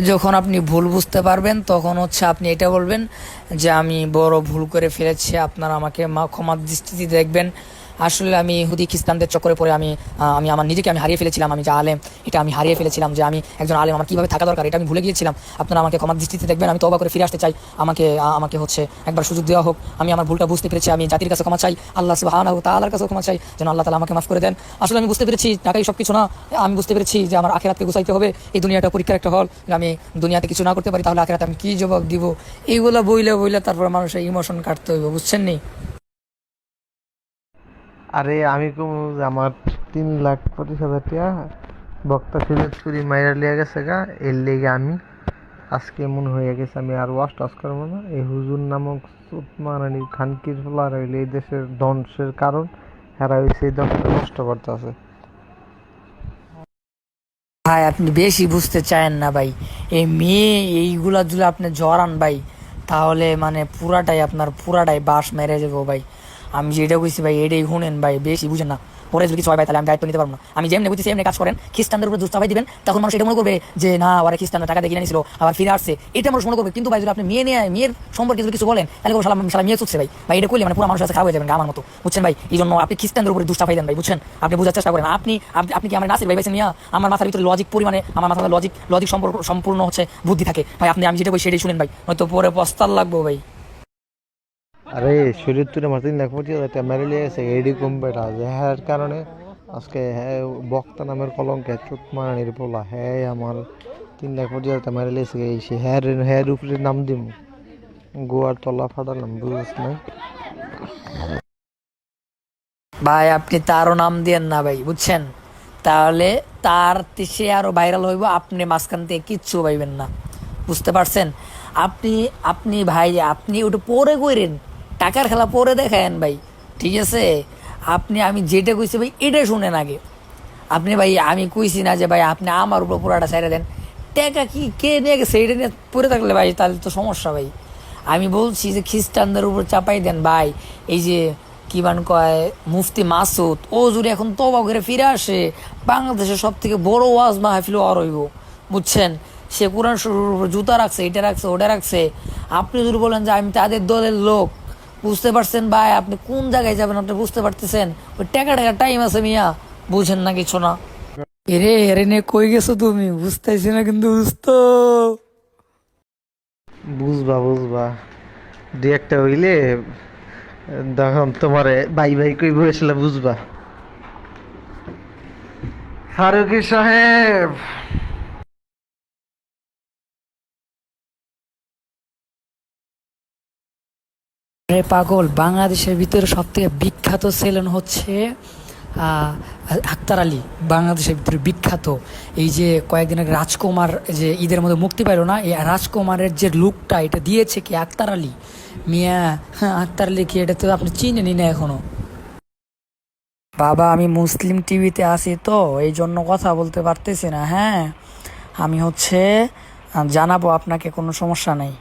যখন আপনি ভুল বুঝতে পারবেন তখন হচ্ছে আপনি এটা বলবেন যে আমি বড় ভুল করে ফেলেছি, আপনারা আমাকে ক্ষমার দৃষ্টিতে দেখবেন। আসলে আমি ইহুদি খ্রিস্টানদের চক্করে পড়ে আমি আমার নিজেকে আমি হারিয়ে ফেলেছিলাম। আমি যে আলেম এটা আমি হারিয়ে ফেলেছিলাম, যে আমি একজন আলেম আমার কীভাবে থাকা দরকার এটা আমি ভুলে গিয়েছিলাম। আপনারা আমাকে ক্ষমার দৃষ্টিতে দেখবেন, আমি তওবা করে ফিরে আসতে চাই। আমাকে হচ্ছে একবার সুযোগ দেওয়া হোক। আমি আমার ভুলটা বুঝতে পেরেছি, আমি জাতির কাছে ক্ষমা চাই, আল্লাহ সুবহানাহু ওয়া তাআলার কাছে ক্ষমা চাই, যেন আল্লাহ তাআলা আমাকে মাফ করে দেন। আসলে আমি বুঝতে পেরেছি টাকাই সব কিছু না। আমি বুঝতে পেরেছি যে আমার আখিরাতকে গুছাইতে হবে। এই দুনিয়াটা পরীক্ষার একটা হল। আমি দুনিয়াতে কিছু না করতে পারি তাহলে আখিরাতে আমি কি জবাব দিব? এইগুলো বইলে তারপর মানুষের ইমোশন কাটতে হইব, বুঝছেন নি? আরে আমি কম যে আমার 3,25,000 টাকা বক্তা সুযোগ চুরি মাইরা লিয়া গেছে গা, এর লেগে আমি আজকে এমন হয়ে গেছে আমি আর ওয়াশ টাশ করবো না। এই হুজুর নামক সুতমারানি খানকির ফলার হইলে এই দেশের ধ্বংসের কারণ। হেরা হইছে এই দেশটা নষ্ট করতেছে। ভাই আপনি বেশি বুঝতে চায়েন না ভাই। এই মেয়ে এইগুলা যদি আপনি জড়ান ভাই, তাহলে মানে পুরাটাই বাস মেরে যাবো ভাই। আমি যেটা কইছি ভাই এটাই শুনেন ভাই, বেশি বুঝেন না। পরে যদি কিছু হয় ভাই তাহলে আমি দায়িত্ব নিতে পারবো না। আমি যেমনি বুঝছি সেমনি কাজ করেন, খ্রিস্টানদের উপরে দুষ্টাভাই দিবেন, তখন মানুষ এটা মনে করবে যে না ওরা খ্রিস্টানরা টাকা দিয়ে কিনে নিছিল আবার ফিরে আসছে, এটা মানুষ মনে করবে। কিন্তু ভাই যদি আপনি মেয়ের সম্পর্কে যদি কিছু বলেন তাহলে শালা মেয়ে চুচ্ছে ভাই এটা করলে মানে পুরো মানুষের কাছে খারাপ হয়ে যাবেন আমার মতো, বুঝছেন ভাই? এই জন্য আপনি খ্রিস্টানদের উপরে দুষ্টাভাই দেন ভাই, বুঝছেন? আপনি বোঝার চেষ্টা করেন। আপনি কি আমার নাসির ভাই বেছে নিয়ে আমার মাথার ভিতরে লজিক পরিমাণে আমার মাথার লজিক সম্পূর্ণ হচ্ছে বুদ্ধি থাকে ভাই। আমি যেটা বলি সেটাই শুনেন ভাই, হয়তো পরে পস্তার লাগবো ভাই। আরে শরীর তুলে আমার 3,25,000 টাকা মেরে লিয়ে গেছে এডি কম বেটা যে হ্যাঁ কারণে আজকে হ্যাঁ বক্তা নামের কলঙ্কে চুতমারানির পোলা হ্যাঁ আমার 3,25,000 টাকা মেরে লিয়েছে। এই সে হ্যার উপরে নাম দিব গোয়ার তলা ফাটালাম, বুঝছ না? ভাই আপনি তারও নাম দিয়েন না ভাই, বুঝছেন? তাহলে সে আরো ভাইরাল হইব, আপনি মাঝখান থেকে কিচ্ছু পাইবেন না, বুঝতে পারছেন? আপনি আপনি ভাই আপনি ওটা পরে কইরেন, টাকার খেলা পরে দেখায়েন ভাই, ঠিক আছে? আমি যেটা কইছি ভাই এটা শুনেন আগে। আপনি ভাই আমি কইছি না যে ভাই আপনি আমার উপর পুরাটা ছেড়ে দেন। টাকা কি কে নিয়ে গেছে এটা নিয়ে পড়ে থাকলে ভাই তাহলে তো সমস্যা ভাই। আমি বলছি যে খ্রিস্টানদের উপর চাপাই দেন ভাই। এই যে কি বান কয় মুফতি মাসুদ, ও যদি এখন তওবা করে ফিরে আসে, বাংলাদেশের সব থেকে বড় ওয়াজ মাহফিল আর হইব, বুঝছেন? সে কোরআন শরীফের উপর জুতা রাখছে, এটা রাখছে, ওটা রাখছে। আপনি যদি বলেন যে আমি তাদের দলের লোক, বুঝতে পারছেন ভাই? আপনি কোন জায়গায় যাবেন আপনি বুঝতে পারতেছেন? ওই টাকা টাইম আছে মিয়া, বুঝেন না কিছু না। এরে এরে নে কই গেছো তুমি? বুঝতেছি না কিন্তু বুঝতো। বুঝবা বুঝবা দু একটা হইলে তখন তোমারে বাই বাই কই বসলে বুঝবা। ফারুকি সাহেব, আরে পাগল, বাংলাদেশের ভিতরে সব থেকে বিখ্যাত সেলুন হচ্ছে আহ, আক্তার আলী। বাংলাদেশের ভিতরে বিখ্যাত। এই যে কয়েকদিন আগে রাজকুমার যে ঈদের মধ্যে মুক্তি পাইল না, এই রাজকুমারের যে লুকটা এটা দিয়েছে কি আক্তার আলী মিয়া। হ্যাঁ, আক্তার আলী কি এটা তো আপনি চিনেনি না এখনো? বাবা আমি মুসলিম টিভিতে আছি তো এই জন্য কথা বলতে পারতেছি না। হ্যাঁ, আমি হচ্ছে জানাবো আপনাকে, কোনো সমস্যা নাই।